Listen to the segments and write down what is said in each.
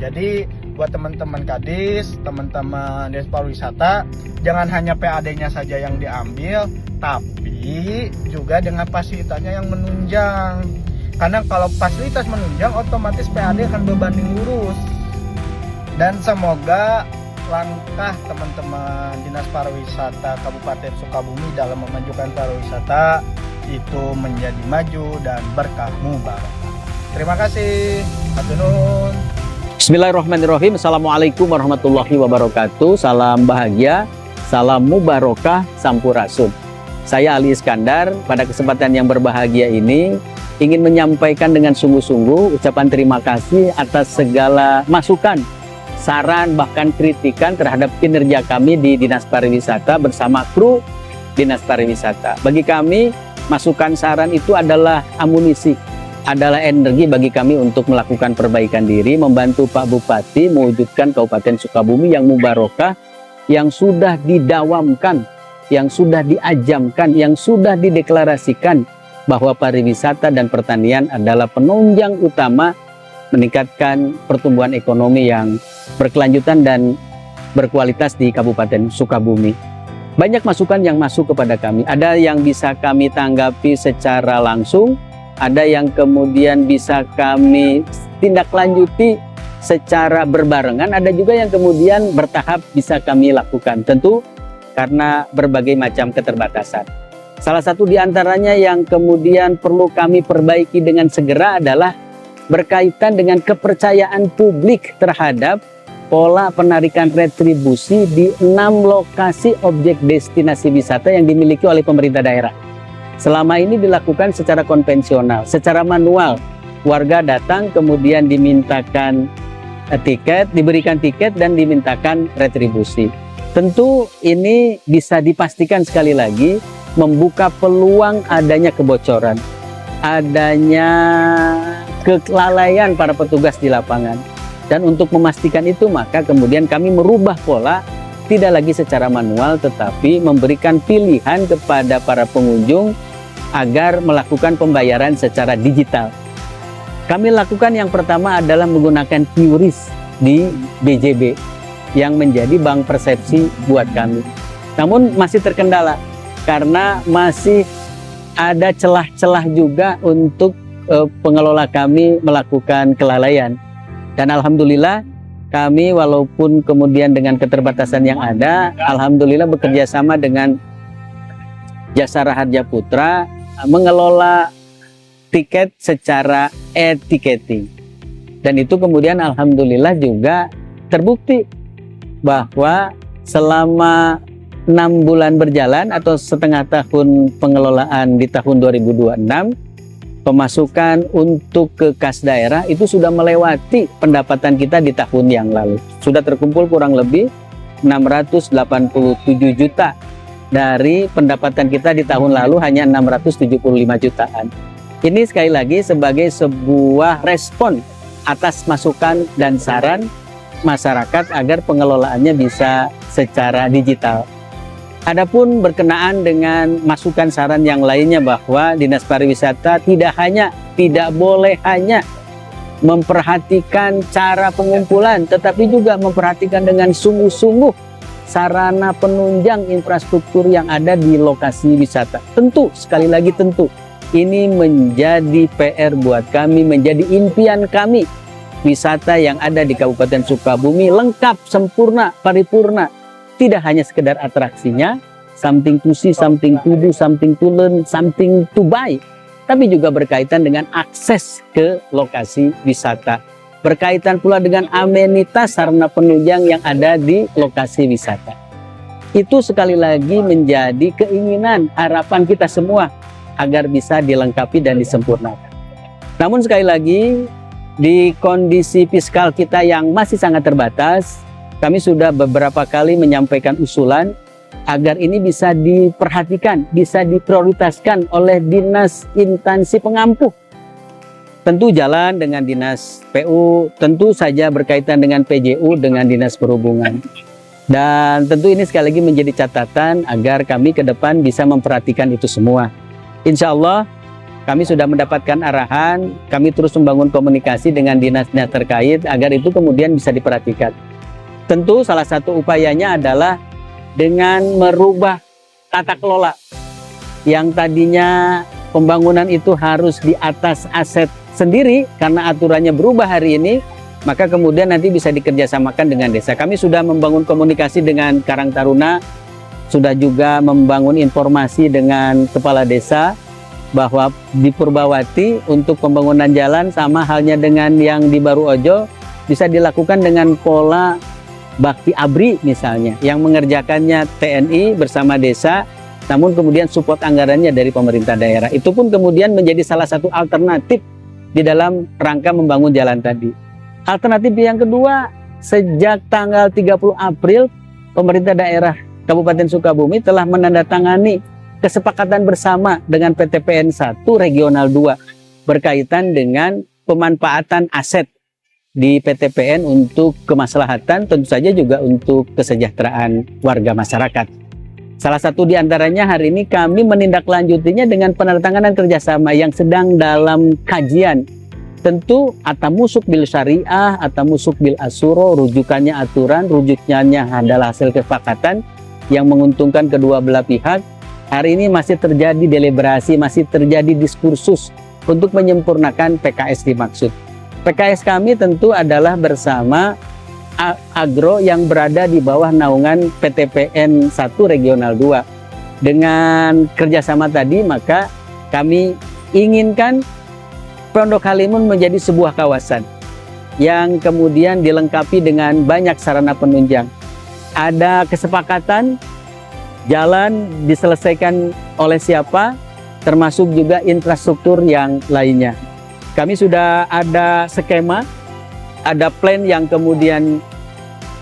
Jadi buat teman-teman Kadis, teman-teman Dinas Pariwisata, jangan hanya PAD-nya saja yang diambil, tapi juga dengan fasilitasnya yang menunjang. Karena kalau fasilitas menunjang, otomatis PAD akan berbanding lurus. Dan semoga langkah teman-teman Dinas Pariwisata Kabupaten Sukabumi dalam memajukan pariwisata itu menjadi maju dan berkah mubarakah. Terima kasih. Hatur nuhun. Bismillahirrahmanirrahim. Assalamualaikum warahmatullahi wabarakatuh. Salam bahagia, salam mubarakah, sampurasun. Saya Ali Iskandar. Pada kesempatan yang berbahagia ini ingin menyampaikan dengan sungguh-sungguh ucapan terima kasih atas segala masukan, saran, bahkan kritikan terhadap kinerja kami di Dinas Pariwisata bersama kru Dinas Pariwisata. Bagi kami, masukan saran itu adalah amunisi, adalah energi bagi kami untuk melakukan perbaikan diri, membantu Pak Bupati mewujudkan Kabupaten Sukabumi yang mubarakah, yang sudah didawamkan, yang sudah diajamkan, yang sudah dideklarasikan bahwa pariwisata dan pertanian adalah penunjang utama meningkatkan pertumbuhan ekonomi yang berkelanjutan dan berkualitas di Kabupaten Sukabumi. Banyak masukan yang masuk kepada kami. Ada yang bisa kami tanggapi secara langsung, ada yang kemudian bisa kami tindak lanjuti secara berbarengan, ada juga yang kemudian bertahap bisa kami lakukan. Tentu karena berbagai macam keterbatasan. Salah satu di antaranya yang kemudian perlu kami perbaiki dengan segera adalah berkaitan dengan kepercayaan publik terhadap pola penarikan retribusi di 6 lokasi objek destinasi wisata yang dimiliki oleh pemerintah daerah. Selama ini dilakukan secara konvensional, secara manual. Warga datang kemudian dimintakan tiket, diberikan tiket dan dimintakan retribusi. Tentu ini bisa dipastikan sekali lagi membuka peluang adanya kebocoran, adanya kelalaian para petugas di lapangan. Dan untuk memastikan itu maka kemudian kami merubah pola, tidak lagi secara manual tetapi memberikan pilihan kepada para pengunjung agar melakukan pembayaran secara digital. Kami lakukan yang pertama adalah menggunakan QRIS di BJB yang menjadi bank persepsi buat kami. Namun masih terkendala karena masih ada celah-celah juga untuk pengelola kami melakukan kelalaian. Dan alhamdulillah kami walaupun kemudian dengan keterbatasan yang ada, alhamdulillah bekerja sama dengan Jasa Raharja Putra mengelola tiket secara e-ticketing. Dan itu kemudian alhamdulillah juga terbukti bahwa selama 6 bulan berjalan atau setengah tahun pengelolaan di tahun 2026, pemasukan untuk ke kas daerah itu sudah melewati pendapatan kita di tahun yang lalu. Sudah terkumpul kurang lebih 687 juta dari pendapatan kita di tahun lalu hanya 675 jutaan. Ini sekali lagi sebagai sebuah respon atas masukan dan saran masyarakat agar pengelolaannya bisa secara digital. Adapun berkenaan dengan masukan saran yang lainnya bahwa Dinas Pariwisata tidak boleh hanya memperhatikan cara pengumpulan, tetapi juga memperhatikan dengan sungguh-sungguh sarana penunjang infrastruktur yang ada di lokasi wisata. Tentu, sekali lagi tentu, ini menjadi PR buat kami, menjadi impian kami. Wisata yang ada di Kabupaten Sukabumi lengkap, sempurna, paripurna. Tidak hanya sekedar atraksinya, something to see, something to do, something to learn, something to buy. Tapi juga berkaitan dengan akses ke lokasi wisata. Berkaitan pula dengan amenitas sarana penunjang yang ada di lokasi wisata. Itu sekali lagi menjadi keinginan, harapan kita semua agar bisa dilengkapi dan disempurnakan. Namun sekali lagi, di kondisi fiskal kita yang masih sangat terbatas, kami sudah beberapa kali menyampaikan usulan agar ini bisa diperhatikan, bisa diprioritaskan oleh dinas instansi pengampuh. Tentu jalan dengan dinas PU, tentu saja berkaitan dengan PJU, dengan dinas perhubungan. Dan tentu ini sekali lagi menjadi catatan agar kami ke depan bisa memperhatikan itu semua. Insya Allah kami sudah mendapatkan arahan, kami terus membangun komunikasi dengan dinas-dinas terkait agar itu kemudian bisa diperhatikan. Tentu salah satu upayanya adalah dengan merubah tata kelola yang tadinya pembangunan itu harus di atas aset sendiri karena aturannya berubah hari ini, maka kemudian nanti bisa dikerjasamakan dengan desa. Kami sudah membangun komunikasi dengan Karang Taruna, sudah juga membangun informasi dengan kepala desa bahwa di Purbawati untuk pembangunan jalan sama halnya dengan yang di Baru Ojo bisa dilakukan dengan pola bakti abri misalnya, yang mengerjakannya TNI bersama desa, namun kemudian support anggarannya dari pemerintah daerah. Itu pun kemudian menjadi salah satu alternatif di dalam rangka membangun jalan tadi. Alternatif yang kedua, sejak tanggal 30 April pemerintah daerah Kabupaten Sukabumi telah menandatangani kesepakatan bersama dengan PTPN 1 Regional 2 berkaitan dengan pemanfaatan aset di PTPN untuk kemaslahatan, tentu saja juga untuk kesejahteraan warga masyarakat. Salah satu di antaranya hari ini kami menindaklanjutinya dengan penandatanganan kerjasama yang sedang dalam kajian. Tentu atamusuk bil syariah, atamusuk bil asuro, rujukannya aturan, rujukannya adalah hasil kesepakatan yang menguntungkan kedua belah pihak. Hari ini masih terjadi deliberasi, masih terjadi diskursus untuk menyempurnakan PKS dimaksud. PKS kami tentu adalah bersama agro yang berada di bawah naungan PTPN 1 Regional 2. Dengan kerjasama tadi, maka kami inginkan Pondok Halimun menjadi sebuah kawasan yang kemudian dilengkapi dengan banyak sarana penunjang. Ada kesepakatan jalan diselesaikan oleh siapa, termasuk juga infrastruktur yang lainnya. Kami sudah ada skema, ada plan yang kemudian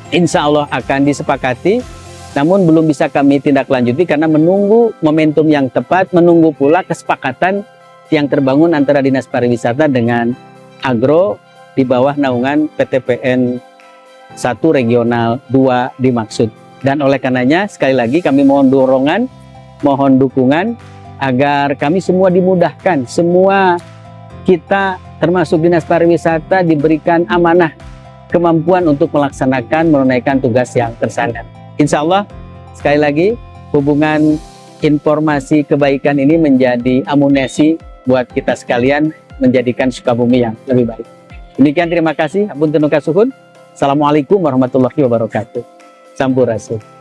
insya Allah akan disepakati, namun belum bisa kami tindak lanjuti karena menunggu momentum yang tepat, menunggu pula kesepakatan yang terbangun antara Dinas Pariwisata dengan Agro di bawah naungan PTPN 1 Regional 2 dimaksud. Dan oleh karenanya sekali lagi kami mohon dorongan, mohon dukungan agar kami semua dimudahkan, semua kita termasuk Dinas Pariwisata diberikan amanah kemampuan untuk melaksanakan menunaikan tugas yang tersandat. Insya Allah sekali lagi hubungan informasi kebaikan ini menjadi amunisi buat kita sekalian menjadikan Sukabumi yang lebih baik. Demikian, terima kasih. Apunten nuka suhun. Assalamualaikum warahmatullahi wabarakatuh. Sampurasun.